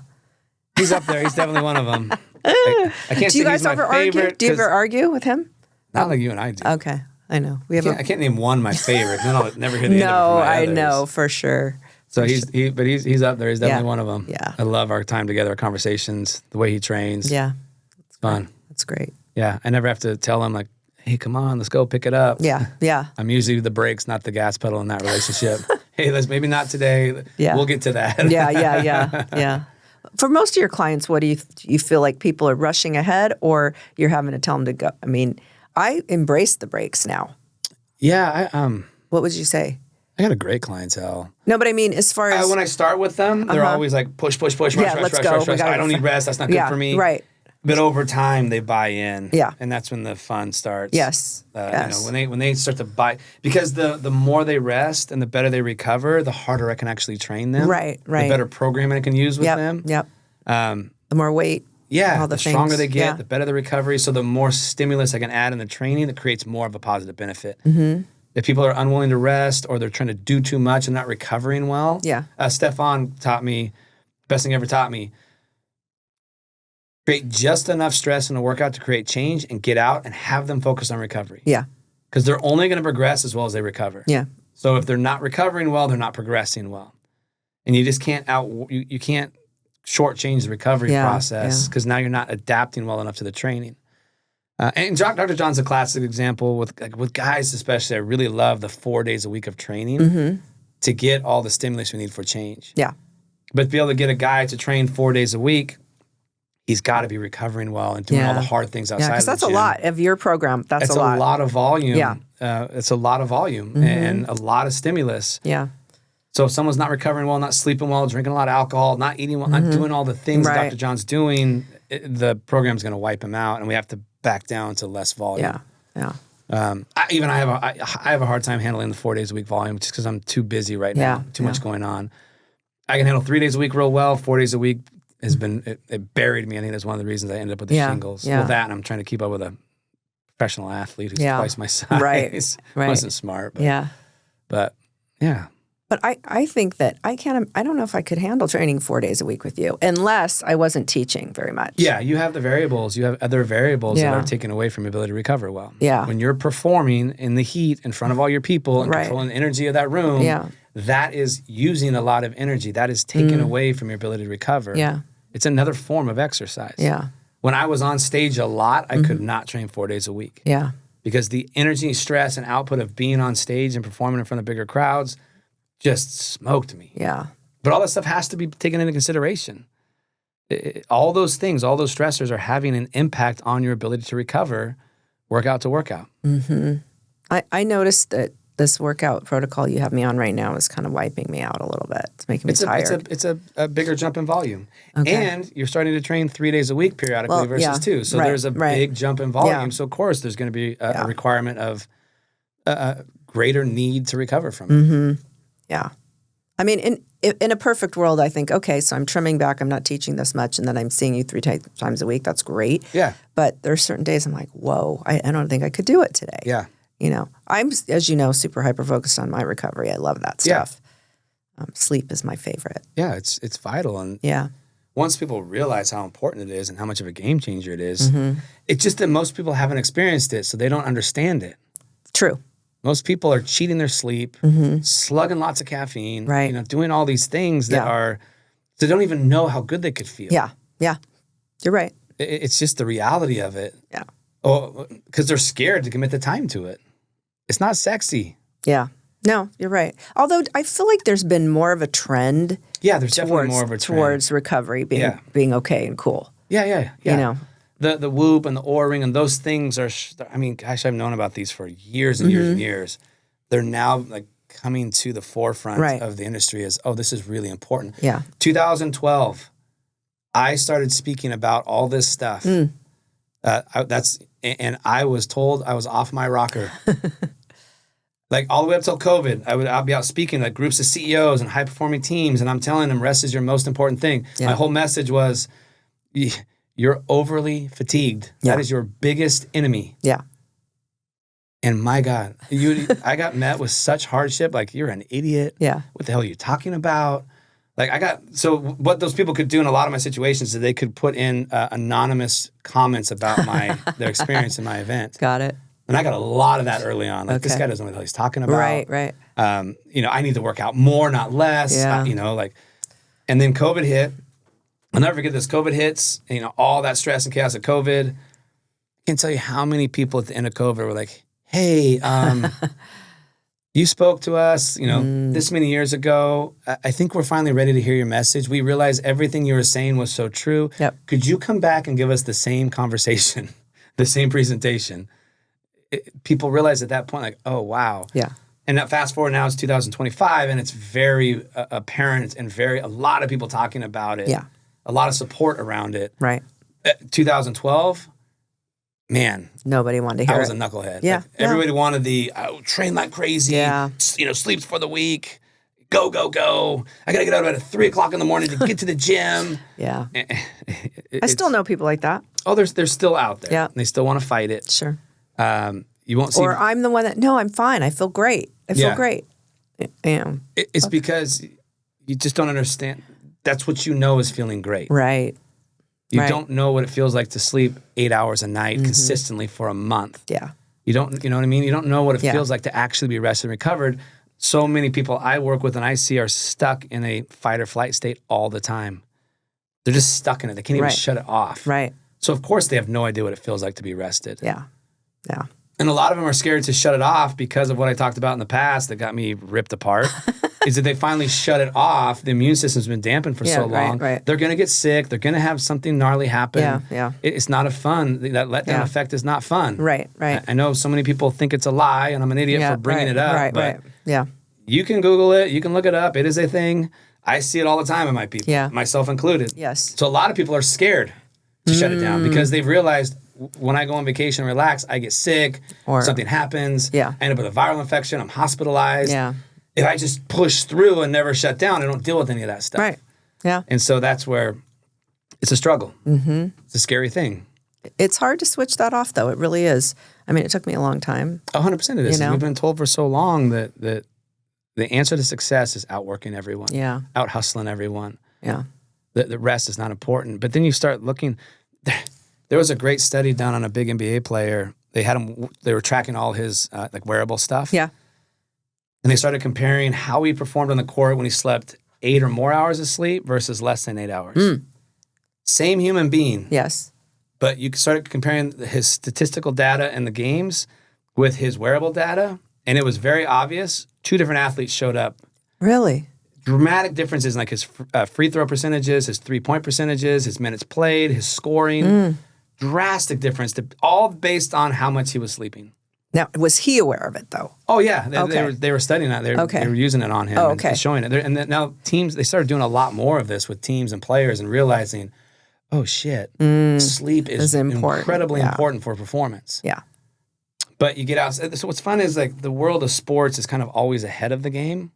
Speaker 1: He's up there. He's definitely one of them. I can't
Speaker 2: Do you
Speaker 1: say
Speaker 2: guys
Speaker 1: he's my
Speaker 2: ever argue?
Speaker 1: favorite.
Speaker 2: Do you ever argue with him?
Speaker 1: Not like you and I do.
Speaker 2: Okay. I know.
Speaker 1: I can't name one my favorite. Then I'll never hear the end of it
Speaker 2: No,
Speaker 1: from my
Speaker 2: I
Speaker 1: others.
Speaker 2: know for sure.
Speaker 1: So he's up there. He's definitely one of them.
Speaker 2: Yeah.
Speaker 1: I love our time together, our conversations, the way he trains.
Speaker 2: Yeah.
Speaker 1: It's fun.
Speaker 2: That's great.
Speaker 1: Yeah. I never have to tell him like, hey, come on, let's go pick it up.
Speaker 2: Yeah. Yeah.
Speaker 1: I'm usually the brakes, not the gas pedal in that relationship. Hey, let's maybe not today.
Speaker 2: Yeah.
Speaker 1: We'll get to that.
Speaker 2: Yeah. For most of your clients, what do you feel like people are rushing ahead or you're having to tell them to go? I mean, I embrace the breaks now.
Speaker 1: Yeah.
Speaker 2: What would you say?
Speaker 1: I got a great clientele.
Speaker 2: No, but I mean, as far as
Speaker 1: when I start with them, they're always like push, rush.
Speaker 2: let's go.
Speaker 1: I don't need rest. That's not good for me.
Speaker 2: Right.
Speaker 1: But over time, they buy in.
Speaker 2: Yeah.
Speaker 1: And that's when the fun starts.
Speaker 2: Yes. Yes.
Speaker 1: You know, when they start to buy, because the more they rest and the better they recover, the harder I can actually train them.
Speaker 2: Right.
Speaker 1: The better programming I can use with them.
Speaker 2: Yep. The more weight.
Speaker 1: Yeah.
Speaker 2: All
Speaker 1: the
Speaker 2: things.
Speaker 1: stronger they get, the better the recovery. So the more stimulus I can add in the training, that creates more of a positive benefit. Mm-hmm. If people are unwilling to rest or they're trying to do too much and not recovering well.
Speaker 2: Yeah.
Speaker 1: Stefan taught me, best thing ever taught me, create just enough stress in a workout to create change and get out and have them focus on recovery.
Speaker 2: Yeah.
Speaker 1: Because they're only going to progress as well as they recover.
Speaker 2: Yeah.
Speaker 1: So if they're not recovering well, they're not progressing well. And you just can't you can't shortchange the recovery process because now you're not adapting well enough to the training. And Dr. John's a classic example with guys especially. I really love the 4 days a week of training to get all the stimulus we need for change.
Speaker 2: Yeah.
Speaker 1: But to be able to get a guy to train 4 days a week, he's got to be recovering well and doing all the hard things outside of the gym.
Speaker 2: Because that's a lot of your program. That's a lot.
Speaker 1: It's a lot of volume.
Speaker 2: Yeah.
Speaker 1: It's a lot of volume and a lot of stimulus.
Speaker 2: Yeah.
Speaker 1: So if someone's not recovering well, not sleeping well, drinking a lot of alcohol, not eating well, not doing all the things Dr. John's doing, the program's going to wipe him out, and we have to back down to less volume.
Speaker 2: Yeah. Yeah.
Speaker 1: I have a hard time handling the 4 days a week volume just because I'm too busy right now, too much going on. I can handle 3 days a week real well. 4 days a week has been, it buried me. I think that's one of the reasons I ended up with the shingles.
Speaker 2: Yeah.
Speaker 1: Well, that, and I'm trying to keep up with a professional athlete who's twice my size.
Speaker 2: Right.
Speaker 1: Wasn't smart. But,
Speaker 2: But I think that I don't know if I could handle training 4 days a week with you unless I wasn't teaching very much.
Speaker 1: Yeah, you have the variables. You have other variables that are taken away from your ability to recover well.
Speaker 2: Yeah.
Speaker 1: When you're performing in the heat in front of all your people and controlling the energy of that room, that is using a lot of energy. That is taken away from your ability to recover.
Speaker 2: Yeah.
Speaker 1: It's another form of exercise.
Speaker 2: Yeah.
Speaker 1: When I was on stage a lot, I could not train 4 days a week.
Speaker 2: Yeah.
Speaker 1: Because the energy, stress, and output of being on stage and performing in front of bigger crowds just smoked me.
Speaker 2: Yeah.
Speaker 1: But all that stuff has to be taken into consideration. All those things, all those stressors are having an impact on your ability to recover workout to workout.
Speaker 2: Mm-hmm. I noticed that this workout protocol you have me on right now is kind of wiping me out a little bit. It's making me tired.
Speaker 1: It's a bigger jump in volume. Okay. And you're starting to train 3 days a week periodically versus 2. So there's a big jump in volume. Yeah. So of course there's going to be a requirement of a greater need to recover from it.
Speaker 2: Mm-hmm. Yeah. I mean, in a perfect world, I think, okay, so I'm trimming back. I'm not teaching this much, and then I'm seeing you 3 times a week. That's great.
Speaker 1: Yeah.
Speaker 2: But there's certain days I'm like, whoa, I don't think I could do it today.
Speaker 1: Yeah.
Speaker 2: You know, I'm, as you know, super hyper-focused on my recovery. I love that stuff. Yeah. Sleep is my favorite.
Speaker 1: Yeah, it's vital. And once people realize how important it is and how much of a game changer it is, it's just that most people haven't experienced it, so they don't understand it.
Speaker 2: True.
Speaker 1: Most people are cheating their sleep, slugging lots of caffeine, doing all these things that they don't even know how good they could feel.
Speaker 2: Yeah, yeah, you're right.
Speaker 1: It's just the reality of it.
Speaker 2: Yeah.
Speaker 1: Oh, because they're scared to commit the time to it. It's not sexy.
Speaker 2: Yeah. No, you're right. Although I feel like there's been more of a trend.
Speaker 1: Yeah, there's definitely more of a trend
Speaker 2: towards recovery being okay and cool.
Speaker 1: Yeah.
Speaker 2: You know.
Speaker 1: The Whoop and the Oura-ring and those things are, I mean, gosh, I've known about these for years and years and years. They're now like coming to the forefront of the industry as, oh, this is really important.
Speaker 2: Yeah.
Speaker 1: 2012, I started speaking about all this stuff. And I was told I was off my rocker. Like all the way up till COVID, I'd be out speaking at groups of CEOs and high-performing teams, and I'm telling them rest is your most important thing. Yeah. My whole message was, you're overly fatigued. Yeah. That is your biggest enemy.
Speaker 2: Yeah.
Speaker 1: And my God, I got met with such hardship. Like, you're an idiot.
Speaker 2: Yeah.
Speaker 1: What the hell are you talking about? Like, so what those people could do in a lot of my situations is they could put in anonymous comments about their experience in my event.
Speaker 2: Got it.
Speaker 1: And I got a lot of that early on. Like, this guy doesn't know what he's talking about.
Speaker 2: Right.
Speaker 1: I need to work out more, not less.
Speaker 2: Yeah.
Speaker 1: And then COVID hit. I'll never forget this. COVID hits, all that stress and chaos of COVID. I can't tell you how many people at the end of COVID were like, hey, you spoke to us, this many years ago. I think we're finally ready to hear your message. We realized everything you were saying was so true.
Speaker 2: Yep.
Speaker 1: Could you come back and give us the same conversation, the same presentation? People realize at that point, like, oh, wow.
Speaker 2: Yeah.
Speaker 1: And that fast forward now, it's 2025, and it's very apparent and a lot of people talking about it.
Speaker 2: Yeah.
Speaker 1: A lot of support around it.
Speaker 2: Right.
Speaker 1: 2012, man.
Speaker 2: Nobody wanted to hear
Speaker 1: I was
Speaker 2: it.
Speaker 1: a knucklehead.
Speaker 2: Yeah.
Speaker 1: Everybody wanted the train like crazy.
Speaker 2: Yeah.
Speaker 1: Sleeps for the week. Go, go, go. I got to get out of bed at 3 o'clock in the morning to get to the gym.
Speaker 2: Yeah. I still know people like that.
Speaker 1: Oh, they're still out there.
Speaker 2: Yeah.
Speaker 1: And they still want to fight it.
Speaker 2: Sure.
Speaker 1: You won't see.
Speaker 2: Or I'm the one that, no, I'm fine. I feel great. I feel great.
Speaker 1: It's because you just don't understand. That's what you know is feeling great.
Speaker 2: Right.
Speaker 1: You don't know what it feels like to sleep 8 hours a night consistently for a month.
Speaker 2: Yeah.
Speaker 1: You know what I mean? You don't know what it feels like to actually be rested and recovered. So many people I work with and I see are stuck in a fight or flight state all the time. They're just stuck in it. They can't even shut it off.
Speaker 2: Right.
Speaker 1: So of course they have no idea what it feels like to be rested.
Speaker 2: Yeah. Yeah.
Speaker 1: And a lot of them are scared to shut it off because of what I talked about in the past that got me ripped apart. Is that they finally shut it off. The immune system's been dampened for so long.
Speaker 2: Right.
Speaker 1: They're going to get sick. They're going to have something gnarly happen.
Speaker 2: Yeah.
Speaker 1: It's not a fun. That letdown effect is not fun.
Speaker 2: Right.
Speaker 1: I know so many people think it's a lie, and I'm an idiot for bringing it up. But
Speaker 2: yeah.
Speaker 1: You can Google it. You can look it up. It is a thing. I see it all the time in my people, myself included.
Speaker 2: Yes.
Speaker 1: So a lot of people are scared to shut it down because they've realized when I go on vacation and relax, I get sick, or something happens, I end up with a viral infection, I'm hospitalized.
Speaker 2: Yeah.
Speaker 1: If I just push through and never shut down, I don't deal with any of that stuff.
Speaker 2: Right. Yeah.
Speaker 1: And so that's where it's a struggle. Mm-hmm. It's a scary thing.
Speaker 2: It's hard to switch that off, though. It really is. I mean, it took me a long time.
Speaker 1: 100% it is. We've been told for so long that the answer to success is outworking everyone. Yeah. Out hustling everyone. Yeah. The rest is not important. But then you start looking. There was a great study done on a big NBA player. They were tracking all his wearable stuff. Yeah. And they started comparing how he performed on the court when he slept 8 or more hours of sleep versus less than 8 hours. Same human being. Yes. But you started comparing his statistical data in the games with his wearable data, and it was very obvious. 2 different athletes showed up. Really? Dramatic differences in his free throw percentages, his 3-point percentages, his minutes played, his scoring. Drastic difference, all based on how much he was sleeping. Now, was he aware of it, though? Oh, yeah. They were studying that. They were using it on him and showing it. And then now teams, they started doing a lot more of this with teams and players and realizing, oh, shit, sleep is incredibly important for performance. Yeah. But you get out. So what's fun is the world of sports is kind of always ahead of the game.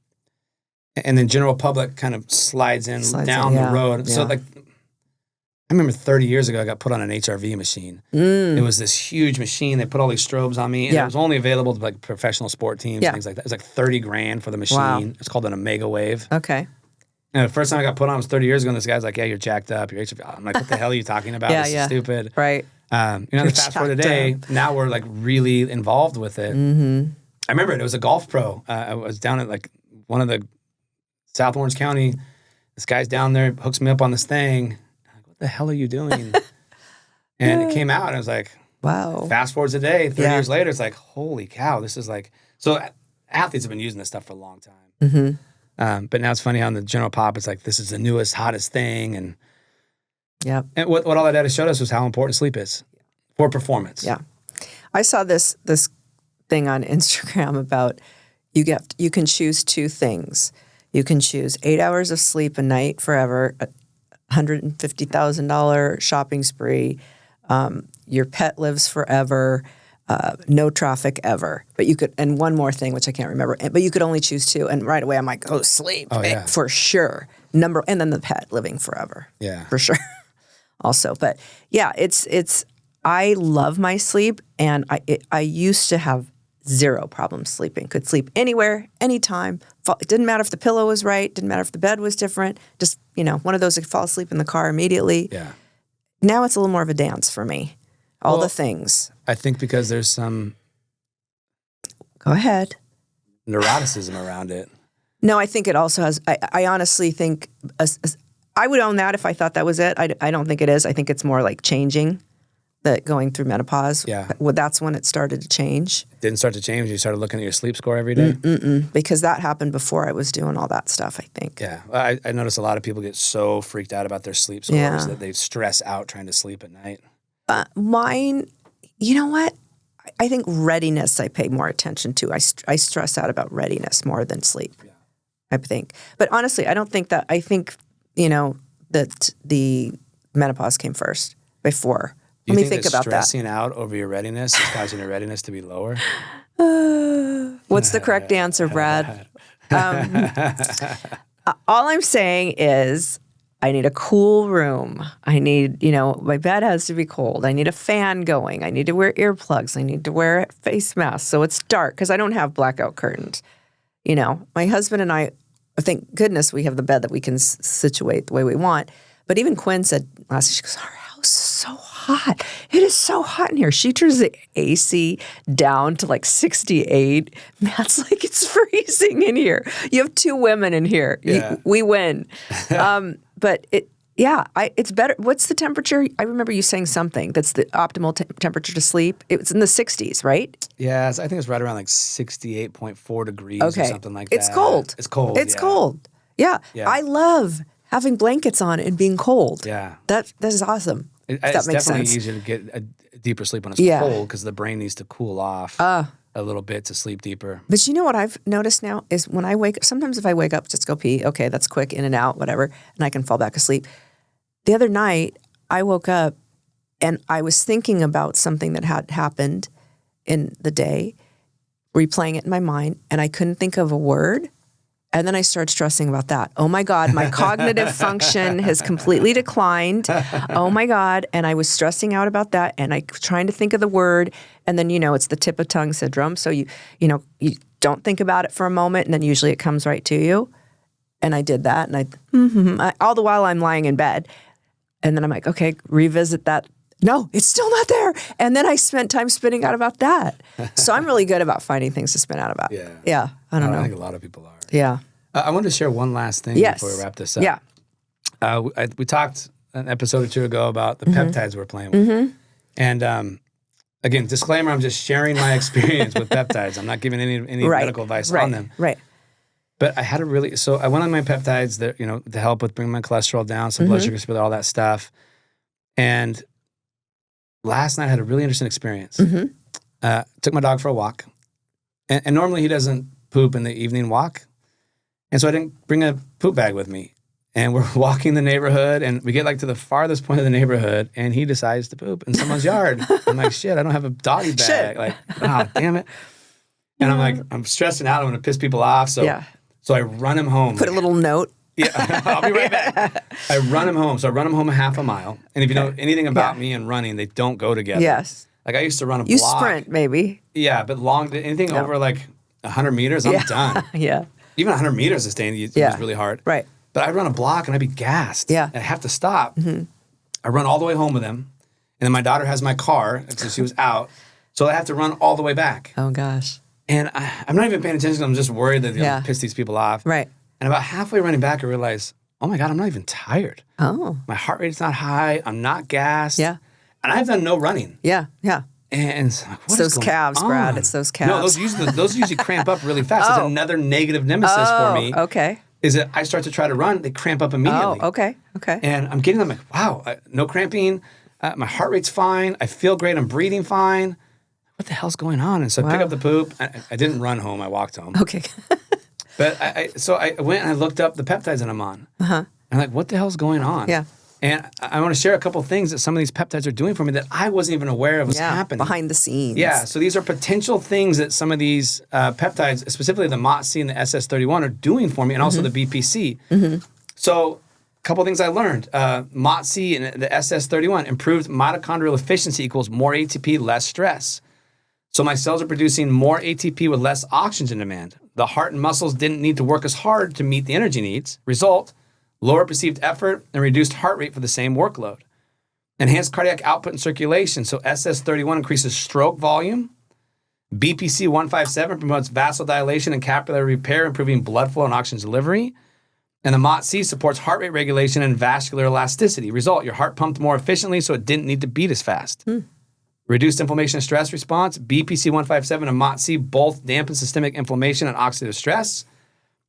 Speaker 1: And then general public kind of slides down the road. Yeah. So I remember 30 years ago, I got put on an HRV machine. It was this huge machine. They put all these strobes on me, and it was only available to professional sport teams, things like that. It was $30,000 for the machine. Wow. It's called an Omega Wave. Okay. And the first time I got put on was 30 years ago, and this guy's like, yeah, you're jacked up. You're HRV. I'm like, what the hell are you talking about? This is stupid. Right. Fast forward today, now we're really involved with it. Mm-hmm. I remember it was a golf pro. I was down at one of the South Orange County. This guy's down there, hooks me up on this thing. The hell are you doing? And it came out and I was like, wow. Fast forward today, 30 years later, it's like, holy cow, this is so athletes have been using this stuff for a long time. Mm-hmm. But now it's funny on the general pop, it's this is the newest, hottest thing. And and what all that data showed us was how important sleep is for performance. Yeah. I saw this thing on Instagram about you can choose 2 things. You can choose 8 hours of sleep a night forever, $150,000 shopping spree. Your pet lives forever. No traffic ever. But you could, and one more thing, which I can't remember, but you could only choose 2. And right away I'm like, oh, sleep. Oh, yeah. For sure. And then the pet living forever. Yeah. For sure. Also. But yeah, I love my sleep, and I used to have 0 problem sleeping. Could sleep anywhere, anytime. It didn't matter if the pillow was right. Didn't matter if the bed was different. Just, one of those that fall asleep in the car immediately. Yeah. Now it's a little more of a dance for me. All the things. I think because there's some
Speaker 2: Go ahead.
Speaker 1: Neuroticism around it.
Speaker 2: No, I think it also has, I honestly think, I would own that if I thought that was it. I don't think it is. I think it's more like changing, that going through menopause.
Speaker 1: Yeah.
Speaker 2: Well, that's when it started to change.
Speaker 1: Didn't start to change. You started looking at your sleep score every day.
Speaker 2: Because that happened before I was doing all that stuff, I think.
Speaker 1: Yeah. I notice a lot of people get so freaked out about their sleep scores that they stress out trying to sleep at night.
Speaker 2: Mine, you know what? I think readiness I pay more attention to. I stress out about readiness more than sleep, I think. But honestly, I don't think that, I think, that the menopause came first before. Let me think about that.
Speaker 1: Stressing out over your readiness is causing your readiness to be lower?
Speaker 2: What's the correct answer, Brad? All I'm saying is I need a cool room. I need, my bed has to be cold. I need a fan going. I need to wear earplugs. I need to wear a face mask so it's dark because I don't have blackout curtains. My husband and I, thank goodness we have the bed that we can situate the way we want. But even Quinn said last week, she goes, our house is so hot. It is so hot in here. She turns the AC down to like 68. Matt's like, it's freezing in here. You have 2 women in here.
Speaker 1: Yeah.
Speaker 2: We win. But it's better. What's the temperature? I remember you saying something that's the optimal temperature to sleep. It's in the 60s, right?
Speaker 1: Yeah, I think it's right around like 68.4 degrees or something like that.
Speaker 2: It's cold.
Speaker 1: It's cold.
Speaker 2: It's cold. Yeah. I love having blankets on and being cold.
Speaker 1: Yeah.
Speaker 2: That is awesome.
Speaker 1: It's
Speaker 2: that makes
Speaker 1: definitely
Speaker 2: sense.
Speaker 1: easier to get a deeper sleep when it's cold because the brain needs to cool off a little bit to sleep deeper.
Speaker 2: But you know what I've noticed now is when I wake up, sometimes if I wake up, just go pee, okay, that's quick, in and out, whatever, and I can fall back asleep. The other night, I woke up and I was thinking about something that had happened in the day, replaying it in my mind, and I couldn't think of a word. And then I started stressing about that. Oh my God, my cognitive function has completely declined. Oh my God. And I was stressing out about that and I was trying to think of the word. And then, it's the tip of tongue syndrome. So you don't think about it for a moment and then usually it comes right to you. And I did that and all the while I'm lying in bed. And then I'm like, okay, revisit that. No, it's still not there. And then I spent time spinning out about that. So I'm really good about finding things to spin out about. Yeah. I don't know.
Speaker 1: I think a lot of people are.
Speaker 2: Yeah.
Speaker 1: I wanted to share one last thing before we wrap this up.
Speaker 2: Yeah.
Speaker 1: We talked an episode or 2 ago about the peptides we're playing with. And again, disclaimer, I'm just sharing my experience with peptides. I'm not giving any medical advice on them.
Speaker 2: Right.
Speaker 1: But I had I went on my peptides that, to help with bringing my cholesterol down, some blood sugar, all that stuff. And last night I had a really interesting experience. Took my dog for a walk. And normally he doesn't poop in the evening walk. And so I didn't bring a poop bag with me. And we're walking the neighborhood and we get like to the farthest point of the neighborhood and he decides to poop in someone's yard. I'm like, shit, I don't have a doggy bag. Like, oh, damn it. And I'm like, I'm stressing out. I'm going to piss people off. So I run him home.
Speaker 2: Put a little note.
Speaker 1: Yeah, I'll be right back. I run him home. So I run him home a half a mile. And if you know anything about me and running, they don't go together.
Speaker 2: Yes.
Speaker 1: Like I used to run a block.
Speaker 2: You sprint, maybe.
Speaker 1: Yeah, but anything over like 100 meters, I'm done.
Speaker 2: Yeah.
Speaker 1: Even 100 meters is dangerous. It's really hard.
Speaker 2: Right.
Speaker 1: But I'd run a block and I'd be gassed.
Speaker 2: Yeah.
Speaker 1: And I have to stop. I run all the way home with him. And then my daughter has my car because she was out. So I have to run all the way back.
Speaker 2: Oh, gosh.
Speaker 1: And I'm not even paying attention. I'm just worried that they'll piss these people off.
Speaker 2: Right.
Speaker 1: And about halfway running back, I realized, oh my God, I'm not even tired.
Speaker 2: Oh.
Speaker 1: My heart rate's not high. I'm not gassed.
Speaker 2: Yeah.
Speaker 1: And I've done no running.
Speaker 2: Yeah. Yeah.
Speaker 1: And it's like,
Speaker 2: it's those calves, Brad. It's those calves.
Speaker 1: No, those usually cramp up really fast. It's another negative nemesis for me.
Speaker 2: Okay.
Speaker 1: Is that I start to try to run, they cramp up immediately.
Speaker 2: Oh, okay. Okay.
Speaker 1: And I'm getting them like, wow, no cramping. My heart rate's fine. I feel great. I'm breathing fine. What the hell's going on? And so I pick up the poop. I didn't run home. I walked home.
Speaker 2: Okay.
Speaker 1: But so I went and I looked up the peptides that I'm on. And I'm like, what the hell's going on?
Speaker 2: Yeah.
Speaker 1: And I want to share a couple things that some of these peptides are doing for me that I wasn't even aware of was happening.
Speaker 2: Behind the scenes.
Speaker 1: Yeah. So these are potential things that some of these peptides, specifically the MOTC and the SS31, are doing for me, and also the BPC. So a couple things I learned. MOTC and the SS31, improved mitochondrial efficiency equals more ATP, less stress. So my cells are producing more ATP with less oxygen demand. The heart and muscles didn't need to work as hard to meet the energy needs. Result, lower perceived effort and reduced heart rate for the same workload. Enhanced cardiac output and circulation. So SS31 increases stroke volume, BPC 157 promotes vasodilation and capillary repair, improving blood flow and oxygen delivery. And the MOTS-C supports heart rate regulation and vascular elasticity. Result, your heart pumped more efficiently, so it didn't need to beat as fast. Reduced inflammation and stress response. BPC 157 and MOTS-C both dampen systemic inflammation and oxidative stress.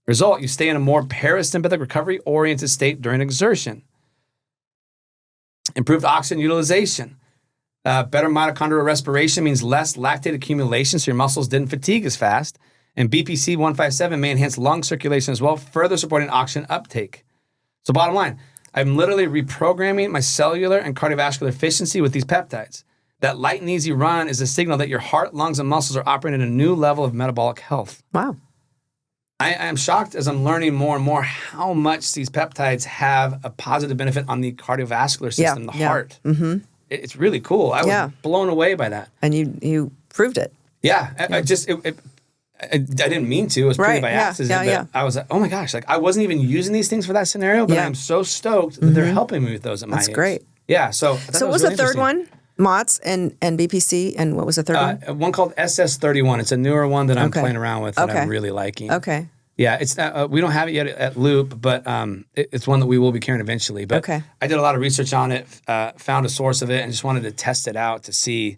Speaker 1: Result, you stay in a more parasympathetic recovery-oriented state during exertion. Improved oxygen utilization. Better mitochondrial respiration means less lactate accumulation, so your muscles didn't fatigue as fast. And BPC 157 may enhance lung circulation as well, further supporting oxygen uptake. So bottom line, I'm literally reprogramming my cellular and cardiovascular efficiency with these peptides. That light and easy run is a signal that your heart, lungs, and muscles are operating at a new level of metabolic health. Wow. I am shocked as I'm learning more and more how much these peptides have a positive benefit on the cardiovascular system, the heart. Mm-hmm. It's really cool. I was blown away by that.
Speaker 2: And you proved it.
Speaker 1: Yeah. I didn't mean to. It was pretty by accident. I was like, oh my gosh, like I wasn't even using these things for that scenario, but I'm so stoked that they're helping me with those at my age. That's great. Yeah. So
Speaker 2: what was the third one? MOTS and BPC, and what was the third one?
Speaker 1: One called SS31. It's a newer one that I'm playing around with that I'm really liking.
Speaker 2: Okay.
Speaker 1: Yeah, it's we don't have it yet at Loop, but it's one that we will be carrying eventually. But I did a lot of research on it, found a source of it, and just wanted to test it out to see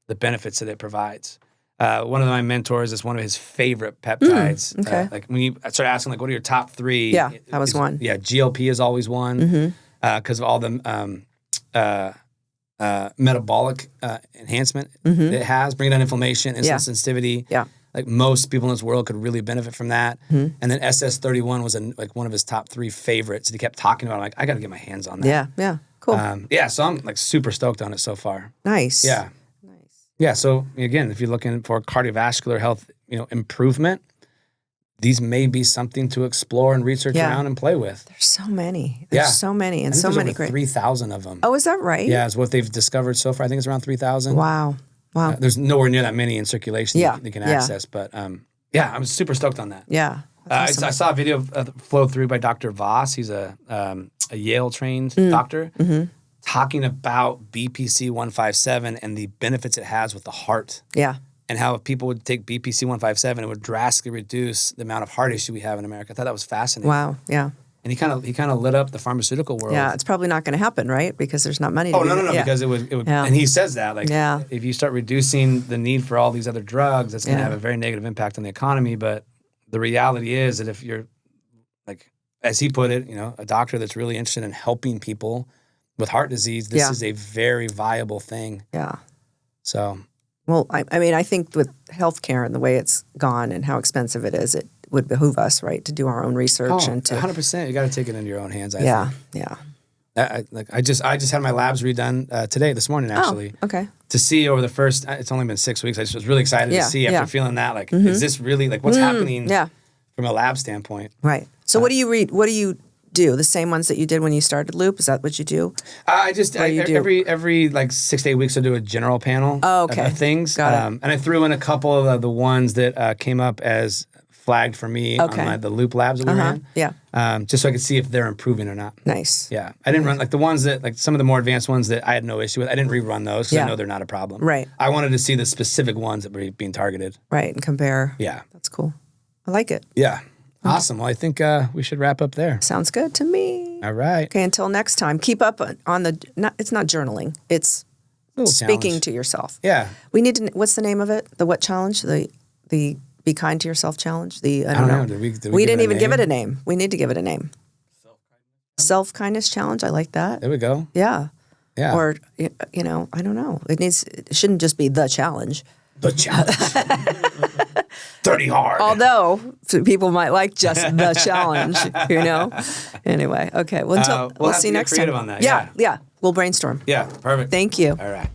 Speaker 1: the benefits that it provides. One of my mentors is one of his favorite peptides. Like when you start asking, like, what are your top three?
Speaker 2: Yeah, that was one.
Speaker 1: Yeah, GLP is always one because of all the metabolic enhancement it has, bringing down inflammation, insulin sensitivity. Yeah. Like most people in this world could really benefit from that. And then SS31 was like one of his top 3 favorites. And he kept talking about it. I'm like, I got to get my hands on that.
Speaker 2: Yeah, yeah, cool.
Speaker 1: So I'm like super stoked on it so far.
Speaker 2: Nice.
Speaker 1: Yeah. Yeah, so again, if you're looking for cardiovascular health, improvement, these may be something to explore and research around and play with.
Speaker 2: There's so many. There's so many, and so many great.
Speaker 1: 3,000 of them.
Speaker 2: Oh, is that right?
Speaker 1: Yeah, is what they've discovered so far. I think it's around 3,000.
Speaker 2: Wow.
Speaker 1: There's nowhere near that many in circulation you can access, but I'm super stoked on that.
Speaker 2: Yeah.
Speaker 1: Awesome. I saw a video flow through by Dr. Voss. He's a Yale-trained doctor. Talking about BPC 157 and the benefits it has with the heart. Yeah. And how if people would take BPC 157, it would drastically reduce the amount of heart issue we have in America. I thought that was fascinating.
Speaker 2: Wow. Yeah.
Speaker 1: And he kind of lit up the pharmaceutical world.
Speaker 2: Yeah, it's probably not going to happen, right? Because there's not money to
Speaker 1: no, because it would and he says that, like, if you start reducing the need for all these other drugs, that's going to have a very negative impact on the economy. But the reality is that if you're, like, as he put it, a doctor that's really interested in helping people with heart disease, this is a very viable thing. Yeah. So.
Speaker 2: Well, I mean, I think with healthcare and the way it's gone and how expensive it is, it would behoove us, right, to do our own research and to
Speaker 1: 100%. You got to take it into your own hands. I think. Yeah. I just had my labs redone this morning actually.
Speaker 2: Oh, okay.
Speaker 1: To see over the first, it's only been 6 weeks. I just was really excited to see after feeling that, like, is this really like what's happening? From a lab standpoint.
Speaker 2: Right. So what do you read? What do you do? The same ones that you did when you started Loop? Is that what you do?
Speaker 1: Every like 6 to 8 weeks I do a general panel of things. Got it. And I threw in a couple of the ones that came up as flagged for me on the Loop labs that we ran. Yeah. Just so I could see if they're improving or not.
Speaker 2: Nice.
Speaker 1: Yeah. I didn't run like the ones that, like some of the more advanced ones that I had no issue with. I didn't rerun those because I know they're not a problem. Right. I wanted to see the specific ones that were being targeted.
Speaker 2: Right. And compare.
Speaker 1: Yeah.
Speaker 2: That's cool. I like it.
Speaker 1: Yeah. Awesome. Well, I think we should wrap up there.
Speaker 2: Sounds good to me.
Speaker 1: All right.
Speaker 2: Okay, until next time, keep up on it's not journaling. It's speaking to yourself. Yeah. We need to, what's the name of it? The what challenge? The Be Kind to Yourself challenge? I don't know. Did we didn't even give it a name. We need to give it a name. Self-kindness challenge. I like that.
Speaker 1: There we go.
Speaker 2: Yeah. Yeah. Or, I don't know. It shouldn't just be the challenge.
Speaker 1: The challenge. 30 hard.
Speaker 2: Although people might like just the challenge, Anyway, okay. Well, we'll see you next time.
Speaker 1: On that.
Speaker 2: Yeah. We'll brainstorm.
Speaker 1: Yeah, perfect.
Speaker 2: Thank you.
Speaker 1: All right.